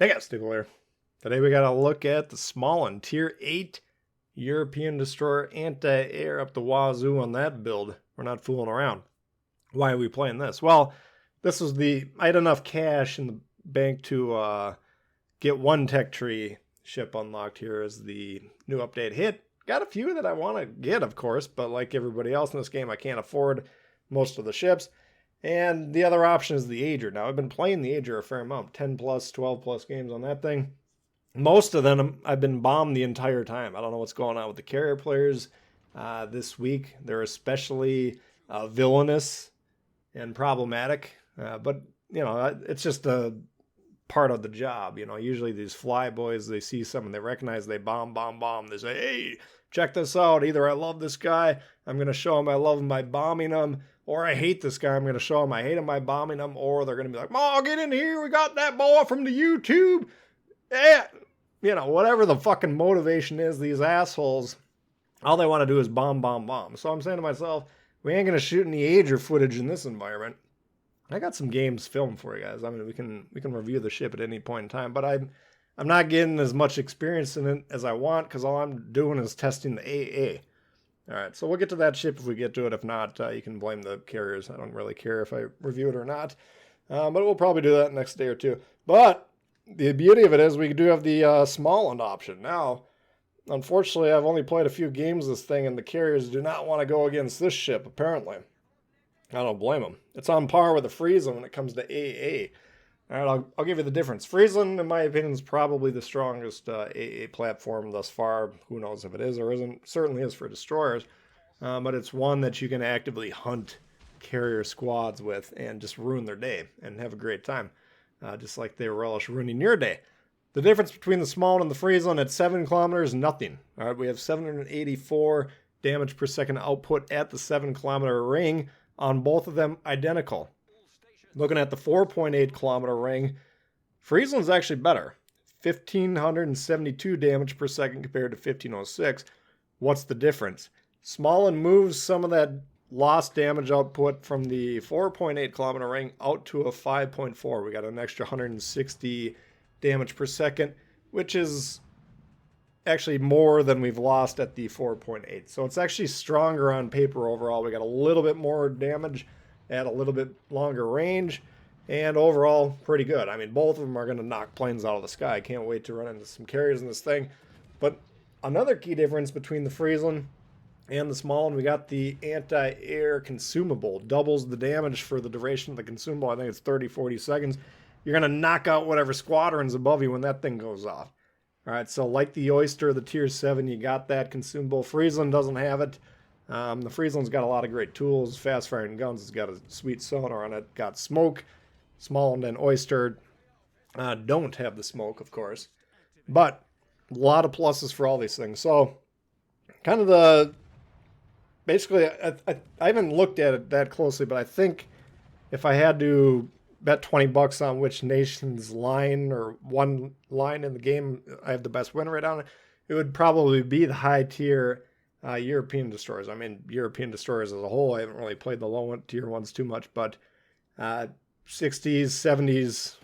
Hey guys, Tbull here. Today we got to look at the Smaland Tier 8 European Destroyer Anti-Air up the wazoo on that build. We're not fooling around. Why are we playing this? Well, I had enough cash in the bank to get one tech tree ship unlocked here as the new update hit. Got a few that I want to get, of course, but like everybody else in this game, I can't afford most of the ships. And the other option is the Ager. Now, I've been playing the Ager a fair amount, 10 plus, 12 plus games on that thing. Most of them, I've been bombed the entire time. I don't know what's going on with the carrier players this week. They're especially villainous and problematic. But, it's just a part of the job. Usually these fly boys, they see someone, they recognize, they bomb. They say, hey, check this out. Either I love this guy, I'm going to show him I love him by bombing him, or I hate this guy, I'm going to show him I hate him by bombing him, or they're going to be like, oh, get in here, we got that boy from the YouTube. Yeah, whatever the fucking motivation is, these assholes, all they want to do is bomb. So I'm saying to myself, we ain't going to shoot any Ager footage in this environment. I got some games filmed for you guys. I mean, we can review the ship at any point in time, but I'm not getting as much experience in it as I want because all I'm doing is testing the AA. All right, so we'll get to that ship if we get to it. If not, you can blame the carriers. I don't really care if I review it or not, but we'll probably do that next day or two. But the beauty of it is we do have the Smaland option. Now, unfortunately, I've only played a few games of this thing, and the carriers do not want to go against this ship, apparently. I don't blame them. It's on par with the Friesland when it comes to AA. All right, I'll give you the difference. Friesland, in my opinion, is probably the strongest AA platform thus far. Who knows if it is or isn't. Certainly is for destroyers. But it's one that you can actively hunt carrier squads with and just ruin their day and have a great time. Just like they relish ruining your day. The difference between the Smaland and the Friesland at 7 kilometers, nothing. All right, we have 784 damage per second output at the 7-kilometer ring. On both of them, identical. Looking at the 4.8 kilometer ring, Friesland's actually better. 1,572 damage per second compared to 1,506. What's the difference? Smaland moves some of that lost damage output from the 4.8 kilometer ring out to a 5.4. We got an extra 160 damage per second, which is actually more than we've lost at the 4.8. So it's actually stronger on paper overall. We got a little bit more damage at a little bit longer range, and overall pretty good. I mean, both of them are going to knock planes out of the sky. I can't wait to run into some carriers in this thing. But another key difference between the Friesland and the Smaland, we got the anti-air consumable. Doubles the damage for the duration of the consumable. I think it's 30-40 seconds. You're going to knock out whatever squadron's above you when that thing goes off. All right, so like the Oyster, the Tier 7, you got that consumable. Friesland doesn't have it. The Friesland's got a lot of great tools, fast-firing guns. It's got a sweet sonar on it. Got smoke. Smaland and Oyster don't have the smoke, of course. But a lot of pluses for all these things. So kind of basically, I haven't looked at it that closely, but I think if I had to bet $20 on which nation's line or one line in the game I have the best win rate on, it would probably be the high-tier European destroyers. I mean, European destroyers as a whole, I haven't really played the low-tier ones too much, but 60s, 70s,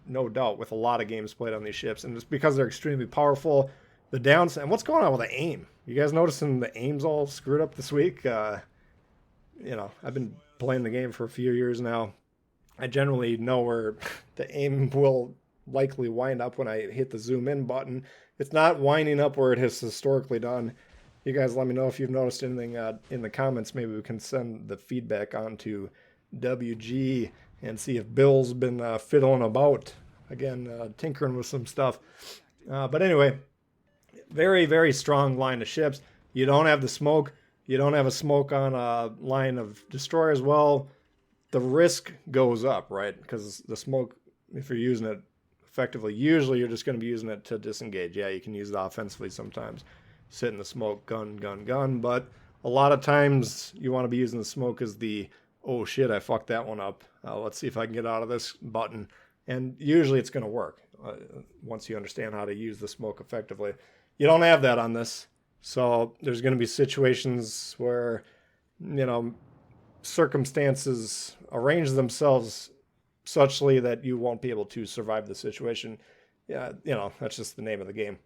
no doubt, with a lot of games played on these ships. And it's because they're extremely powerful. The downside, and what's going on with the aim? You guys noticing the aim's all screwed up this week? I've been playing the game for a few years now. I generally know where the aim will likely wind up when I hit the zoom in button. It's not winding up where it has historically done. You guys let me know if you've noticed anything in the comments. Maybe we can send the feedback on to WG and see if Bill's been fiddling about. Again, tinkering with some stuff. But anyway, very, very strong line of ships. You don't have the smoke. You don't have a smoke on a line of destroyers. Well, the risk goes up, right? Because the smoke, if you're using it effectively, usually you're just going to be using it to disengage. Yeah, you can use it offensively sometimes. Sit in the smoke, gun. But a lot of times you want to be using the smoke as the, oh shit, I fucked that one up. Let's see if I can get out of this button. And usually it's going to work once you understand how to use the smoke effectively. You don't have that on this. So there's going to be situations where, circumstances arrange themselves suchly that you won't be able to survive the situation. Yeah, that's just the name of the game.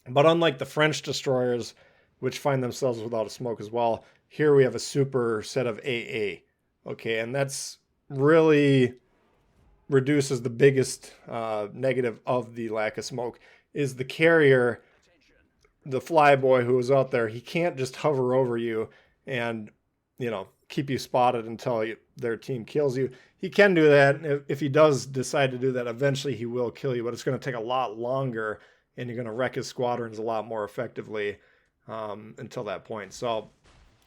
But unlike the French destroyers, which find themselves without a smoke as well, here we have a super set of AA. Okay, and that's really reduces the biggest negative of the lack of smoke is the carrier, the flyboy who is out there. He can't just hover over you and keep you spotted until their team kills you. He can do that. If he does decide to do that, eventually he will kill you, but it's going to take a lot longer, and you're going to wreck his squadrons a lot more effectively until that point. So,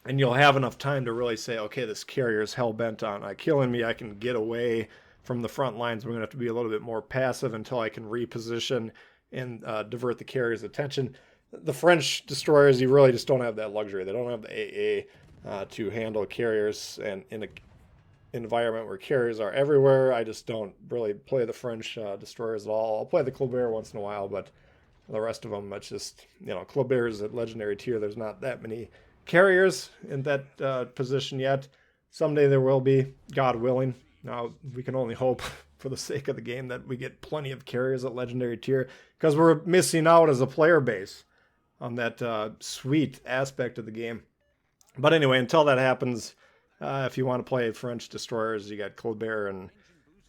and you'll have enough time to really say, okay, this carrier is hell bent on killing me. I can get away from the front lines. We're going to have to be a little bit more passive until I can reposition and divert the carrier's attention. The French destroyers, you really just don't have that luxury. They don't have the AA to handle carriers, and in an environment where carriers are everywhere, I just don't really play the French destroyers at all. I'll play the Colbert once in a while, but the rest of them, it's just, Colbert is at legendary tier. There's not that many carriers in that position yet. Someday there will be, God willing. Now, we can only hope for the sake of the game that we get plenty of carriers at legendary tier, because we're missing out as a player base on that sweet aspect of the game. But anyway, until that happens, if you want to play French destroyers, you got Colbert, and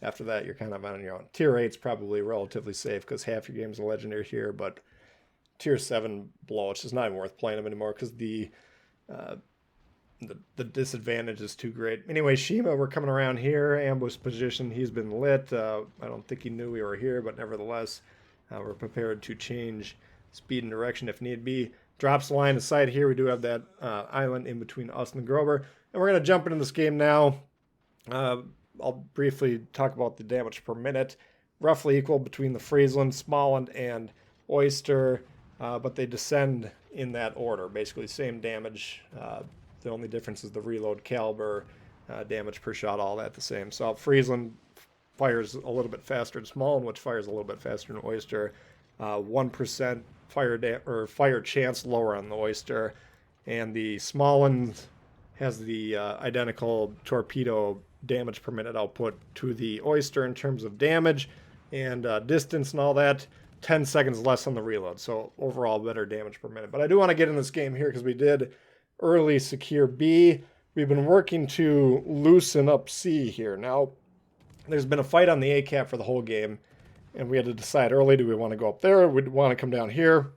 after that, you're kind of on your own. Tier 8's probably relatively safe because half your game's a legendary here, but Tier 7 below, it's just not even worth playing them anymore because the disadvantage is too great. Anyway, Shima, we're coming around here. Ambush position, he's been lit. I don't think he knew we were here, but nevertheless, we're prepared to change speed and direction if need be. Drops line of sight here. We do have that island in between us and the Grover. And we're going to jump into this game now. I'll briefly talk about the damage per minute. Roughly equal between the Friesland, Smaland, and Oyster, but they descend in that order. Basically, same damage. The only difference is the reload caliber, damage per shot, all that the same. So Friesland fires a little bit faster than Smaland, which fires a little bit faster than Oyster. 1% fire chance lower on the Oyster, and the Smaland has the identical torpedo damage per minute output to the Oyster in terms of damage and distance and all that. 10 seconds less on the reload, so overall better damage per minute. But I do want to get in this game here because we did early secure B. We've been working to loosen up C here. Now, there's been a fight on the A cap for the whole game, and we had to decide early, do we want to go up there or would we want to come down here?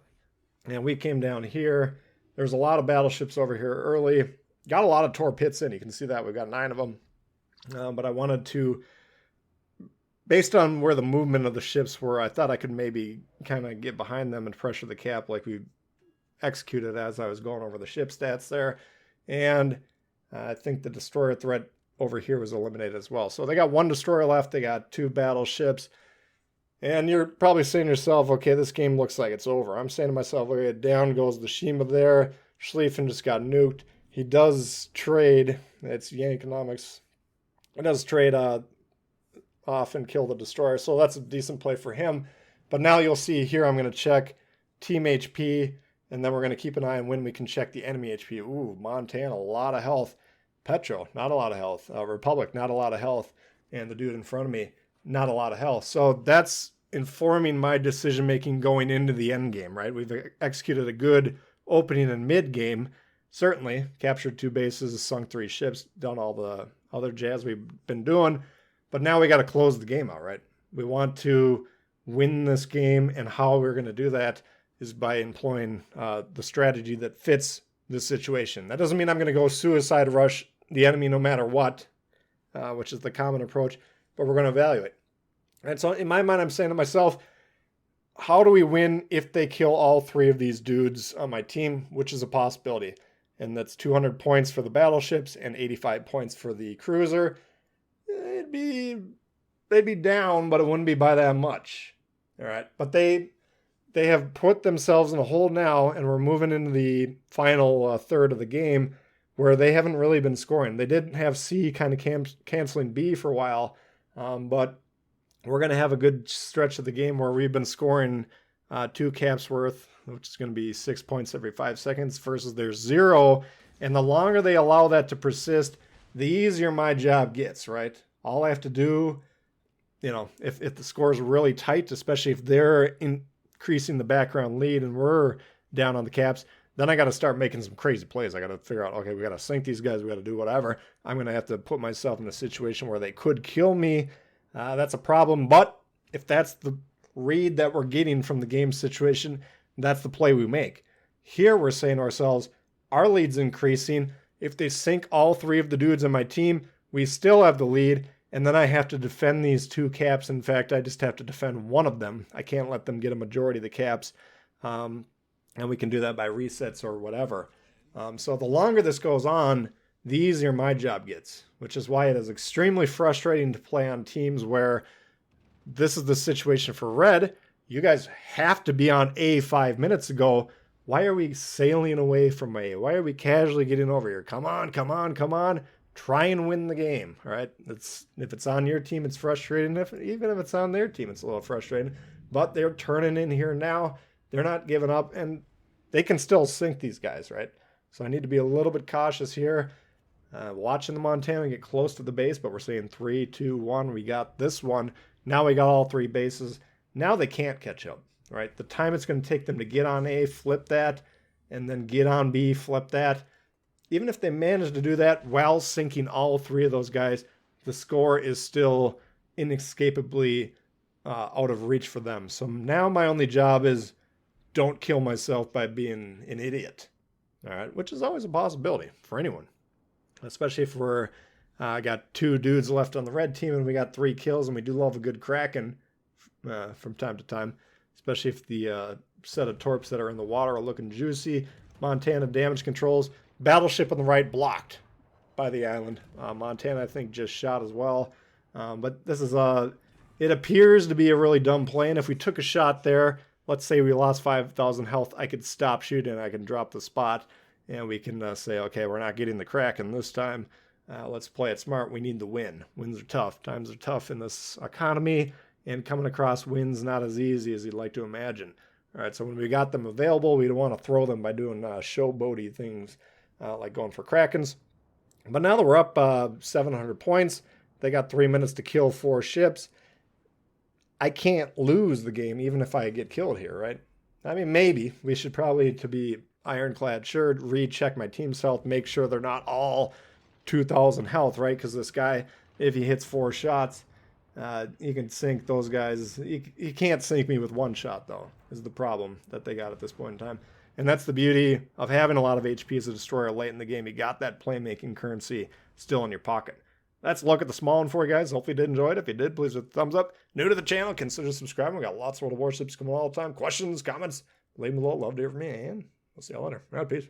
And we came down here. There's a lot of battleships over here early. Got a lot of torpedoes in. You can see that. We've got 9 of them. But I wanted to, based on where the movement of the ships were, I thought I could maybe kind of get behind them and pressure the cap like we executed as I was going over the ship stats there. And I think the destroyer threat over here was eliminated as well. So they got 1 destroyer left. They got 2 battleships. And you're probably saying to yourself, okay, this game looks like it's over. I'm saying to myself, okay, down goes the Shima there. Schlieffen just got nuked. He does trade. It's Yankonomics. He does trade off and kill the destroyer. So that's a decent play for him. But now you'll see here I'm going to check team HP. And then we're going to keep an eye on when we can check the enemy HP. Ooh, Montana, a lot of health. Petro, not a lot of health. Republic, not a lot of health. And the dude in front of me, not a lot of health. So that's informing my decision-making going into the end game, right? We've executed a good opening and mid-game, certainly. Captured 2 bases, sunk 3 ships, done all the other jazz we've been doing. But now we got to close the game out, right? We want to win this game, and how we're going to do that is by employing the strategy that fits this situation. That doesn't mean I'm going to go suicide rush the enemy no matter what, which is the common approach, but we're going to evaluate. And so in my mind, I'm saying to myself, how do we win if they kill all 3 of these dudes on my team, which is a possibility. And that's 200 points for the battleships and 85 points for the cruiser. They'd be down, but it wouldn't be by that much. All right. But they have put themselves in a hole now, and we're moving into the final third of the game where they haven't really been scoring. They did have C kind of canceling B for a while, but we're going to have a good stretch of the game where we've been scoring 2 caps worth, which is going to be 6 points every 5 seconds versus their 0. And the longer they allow that to persist, the easier my job gets, right? All I have to do if the score is really tight, especially if they're increasing the background lead and we're down on the caps, then I got to start making some crazy plays. I got to figure out, okay, we got to sink these guys. We got to do whatever. I'm going to have to put myself in a situation where they could kill me. That's a problem. But if that's the read that we're getting from the game situation, that's the play we make. Here we're saying to ourselves, our lead's increasing. If they sink all 3 of the dudes on my team, we still have the lead. And then I have to defend these 2 caps. In fact, I just have to defend one of them. I can't let them get a majority of the caps. And we can do that by resets or whatever. So the longer this goes on, the easier my job gets, which is why it is extremely frustrating to play on teams where this is the situation for red. You guys have to be on A 5 minutes ago. Why are we sailing away from A? Why are we casually getting over here? Come on, come on, come on. Try and win the game, all right? If it's on your team, it's frustrating. Even if it's on their team, it's a little frustrating. But they're turning in here now. They're not giving up, and they can still sink these guys, right? So I need to be a little bit cautious here. Watching the Montana get close to the base, but we're saying 3, 2, 1. We got this one. Now we got all 3 bases. Now they can't catch up, right? The time it's going to take them to get on A, flip that, and then get on B, flip that. Even if they manage to do that while sinking all 3 of those guys, the score is still inescapably out of reach for them. So now my only job is don't kill myself by being an idiot, all right? Which is always a possibility for anyone, especially if we're got 2 dudes left on the red team and we got 3 kills, and we do love a good Kraken from time to time, especially if the set of torps that are in the water are looking juicy. Montana damage controls. Battleship on the right blocked by the island. Montana, I think, just shot as well. But this is it appears to be a really dumb play, and if we took a shot there, let's say we lost 5,000 health, I could stop shooting, I can drop the spot, and we can say, okay, we're not getting the Kraken this time. Let's play it smart. We need the win. Wins are tough. Times are tough in this economy, and coming across wins not as easy as you'd like to imagine. All right, so when we got them available, we don't want to throw them by doing showboaty things like going for Krakens. But now that we're up 700 points, they got 3 minutes to kill 4 ships. I can't lose the game even if I get killed here, right? I mean, maybe. We should probably, to be ironclad sure, recheck my team's health, make sure they're not all 2,000 health, right? Because this guy, if he hits 4 shots, he can sink those guys. He can't sink me with 1 shot, though, is the problem that they got at this point in time. And that's the beauty of having a lot of HP as a destroyer late in the game. You got that playmaking currency still in your pocket. That's a look at the Smaland for you guys. Hopefully you did enjoy it. If you did, please hit the thumbs up. New to the channel, consider subscribing. We got lots of World of Warships coming all the time. Questions, comments, leave them below. Love to hear from you. And we'll see y'all later. All right, peace.